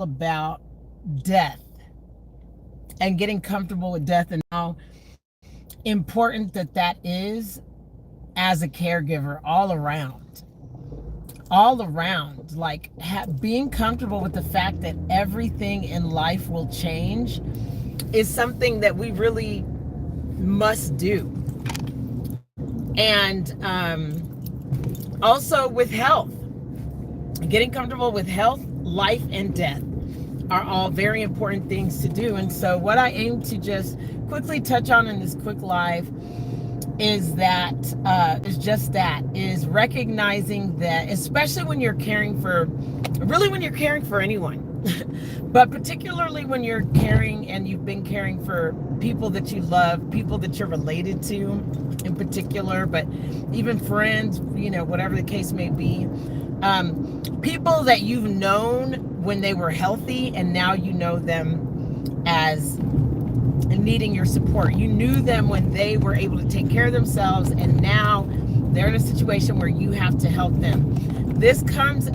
about death and getting comfortable with death and how important that is as a caregiver all around, like being comfortable with the fact that everything in life will change is something that we really must do. And also with health, getting comfortable with health, life, and death are all very important things to do. And so what I aim to just quickly touch on in this quick live is is recognizing that, especially when you're caring for, really when you're caring for anyone, but particularly when you're caring and you've been caring for people that you love, people that you're related to in particular, but even friends, whatever the case may be, people that you've known when they were healthy and now you know them as needing your support. You knew them when they were able to take care of themselves, and now they're in a situation where you have to help them. This comes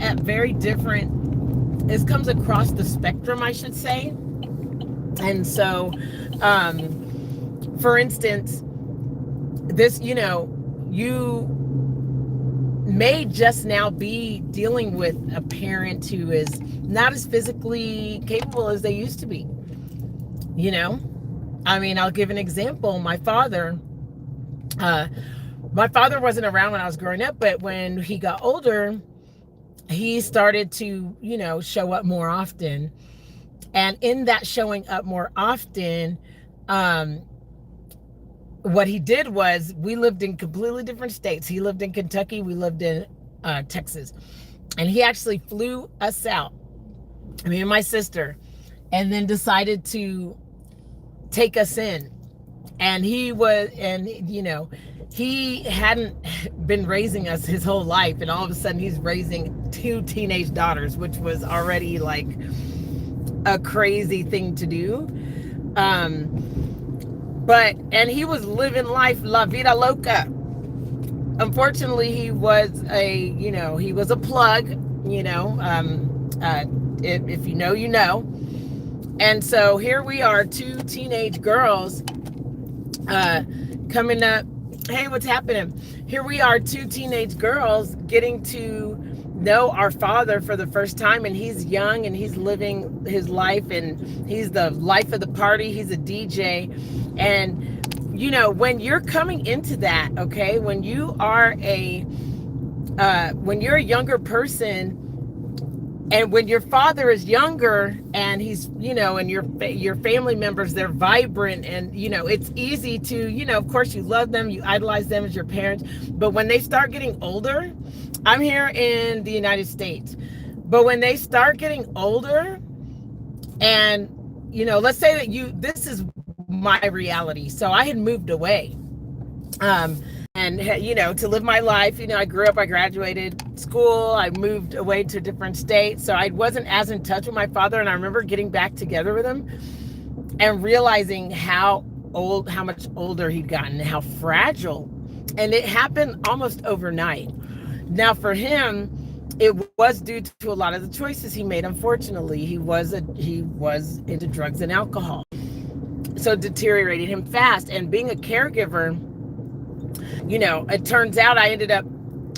across the spectrum, I should say. And so, for instance, this, you may just now be dealing with a parent who is not as physically capable as they used to be. I'll give an example. My father wasn't around when I was growing up, but when he got older, he started to, show up more often. And in that showing up more often, what he did was, we lived in completely different states. He lived in Kentucky, we lived in Texas. And he actually flew us out, me and my sister, and then decided to take us in. And he hadn't been raising us his whole life, and all of a sudden he's raising 2 teenage daughters, which was already like a crazy thing to do. And he was living life la vida loca. Unfortunately, he was a plug, if you know, you know. And so here we are, 2 teenage girls coming up. Hey, what's happening? Here we are, 2 teenage girls getting to know our father for the first time, and he's young and he's living his life, and he's the life of the party. He's a DJ. And when you're coming into that, okay, when you're a younger person, and when your father is younger and he's, and your family members, they're vibrant, and, it's easy to, of course you love them, you idolize them as your parents. But when they start getting older, I'm here in the United States, but when they start getting older and, let's say that this is my reality. So I had moved away. And, to live my life, I grew up, I graduated school, I moved away to a different state. So I wasn't as in touch with my father. And I remember getting back together with him and realizing how much older he'd gotten, and how fragile. And it happened almost overnight. Now for him, it was due to a lot of the choices he made. Unfortunately, he was into drugs and alcohol. So it deteriorated him fast. And being a caregiver, it turns out I ended up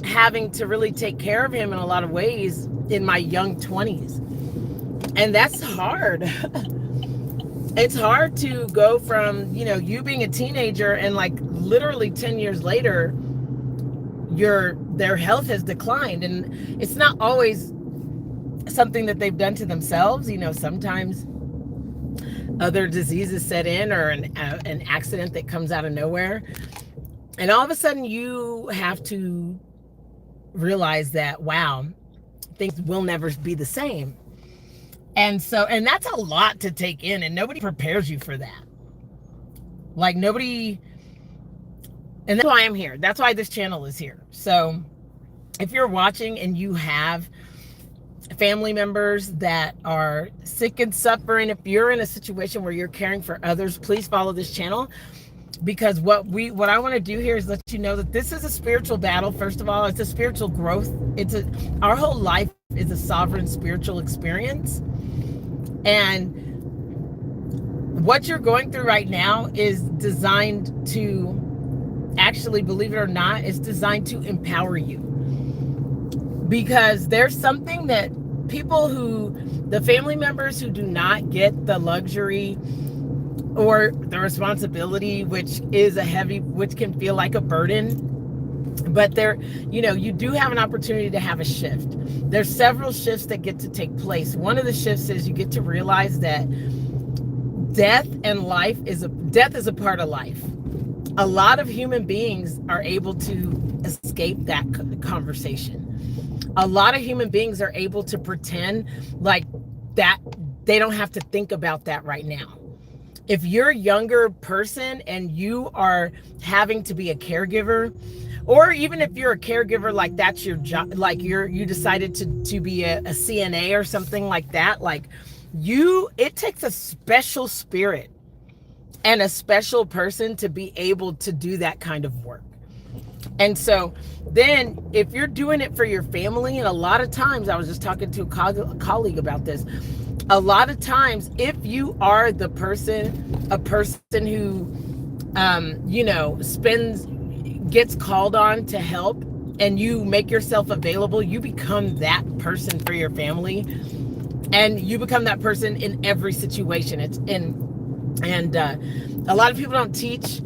having to really take care of him in a lot of ways in my young 20s. And that's hard. It's hard to go from, you being a teenager and like literally 10 years later, their health has declined. And it's not always something that they've done to themselves. Sometimes other diseases set in, or an accident that comes out of nowhere. And all of a sudden you have to realize that, wow, things will never be the same. And that's a lot to take in, and nobody prepares you for that. Like nobody, and that's why I'm here. That's why this channel is here. So if you're watching and you have family members that are sick and suffering, if you're in a situation where you're caring for others, please follow this channel. Because what I want to do here is let you know that this is a spiritual battle. First of all, it's a spiritual growth. Our whole life is a sovereign spiritual experience. And what you're going through right now is designed to, actually, believe it or not, is designed to empower you. Because there's something that the family members who do not get the luxury or the responsibility, which can feel like a burden, but you do have an opportunity to have a shift. There's several shifts that get to take place. One of the shifts is you get to realize that death is a part of life. A lot of human beings are able to escape that conversation. A lot of human beings are able to pretend like that they don't have to think about that right now. If you're a younger person and you are having to be a caregiver, or even if you're a caregiver, like that's your job, like you decided to be a CNA or something like that, it takes a special spirit and a special person to be able to do that kind of work. And so then if you're doing it for your family, and a lot of times, I was just talking to a colleague about this, a lot of times if you are a person who gets called on to help, and you make yourself available, you become that person for your family, and you become that person in every situation. And a lot of people don't teach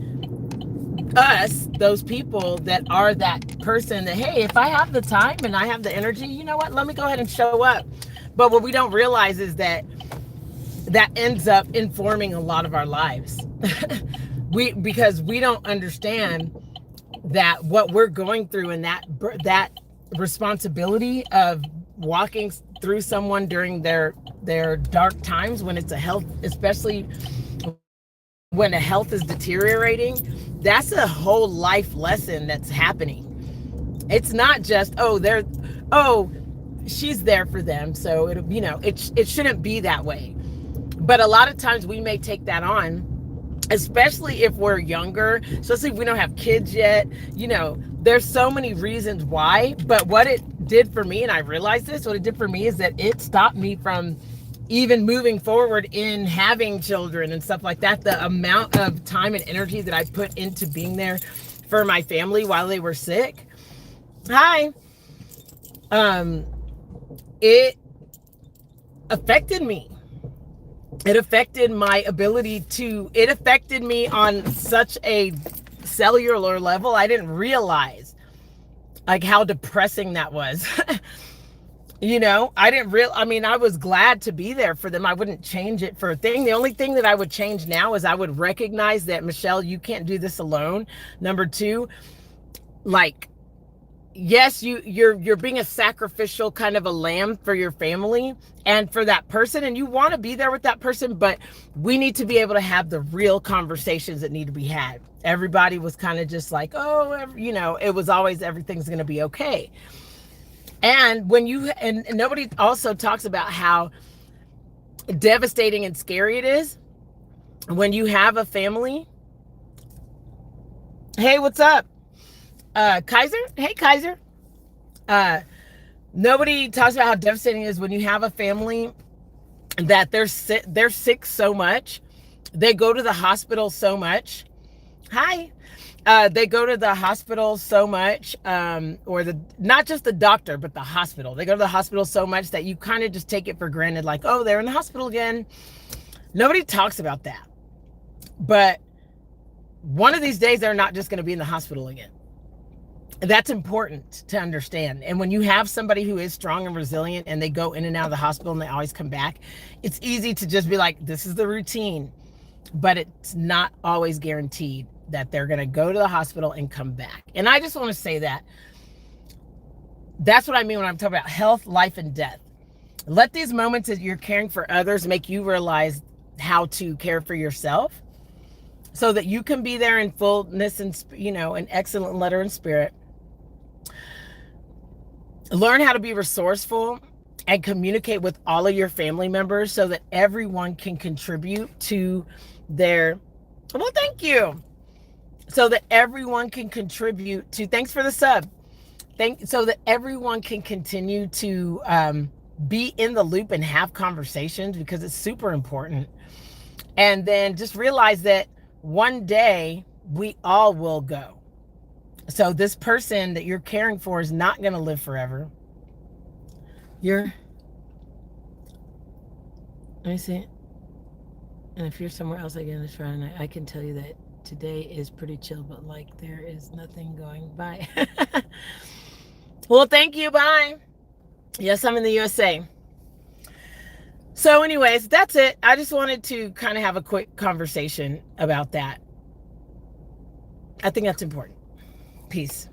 us, those people that are that person, that, hey, if I have the time and I have the energy, you know what, let me go ahead and show up. But what we don't realize is that ends up informing a lot of our lives. Because we don't understand that what we're going through, and that responsibility of walking through someone during their dark times, when it's especially when a health is deteriorating, that's a whole life lesson that's happening. It's not just, she's there for them, so it shouldn't be that way. But a lot of times we may take that on, especially if we're younger, especially if we don't have kids yet. There's so many reasons why. But what it did for me, and I realized this, what it did for me is that it stopped me from even moving forward in having children and stuff like that. The amount of time and energy that I put into being there for my family while they were sick. Hi. It affected me. It affected my ability it affected me on such a cellular level. I didn't realize how depressing that was. I was glad to be there for them. I wouldn't change it for a thing. The only thing that I would change now is I would recognize that, Michelle, you can't do this alone. Number two, yes, you're being a sacrificial kind of a lamb for your family and for that person, and you want to be there with that person, but we need to be able to have the real conversations that need to be had. Everybody was kind of just like, it was always, everything's going to be okay. And and nobody also talks about how devastating and scary it is when you have a family. Hey, what's up? Kaiser? Hey, Kaiser. Nobody talks about how devastating it is when you have a family that they're sick so much. They go to the hospital so much. Hi. They go to the hospital so much, not just the doctor, but the hospital. They go to the hospital so much that you kind of just take it for granted, like, oh, they're in the hospital again. Nobody talks about that. But one of these days, they're not just going to be in the hospital again. That's important to understand. And when you have somebody who is strong and resilient and they go in and out of the hospital and they always come back, it's easy to just be like, this is the routine. But it's not always guaranteed that they're going to go to the hospital and come back. And I just want to say that's what I mean when I'm talking about health, life, and death. Let these moments that you're caring for others make you realize how to care for yourself, so that you can be there in fullness and, an excellent letter and spirit. Learn how to be resourceful and communicate with all of your family members so that everyone can contribute to thank you. So that everyone can contribute to, thanks for the sub. So that everyone can continue to be in the loop and have conversations because it's super important. And then just realize that one day we all will go. So this person that you're caring for is not going to live forever. Let me see. And if you're somewhere else again this Friday, I can tell you that today is pretty chill, but like there is nothing going by. Well, thank you. Bye. Yes, I'm in the USA. So anyways, that's it. I just wanted to kind of have a quick conversation about that. I think that's important. Peace.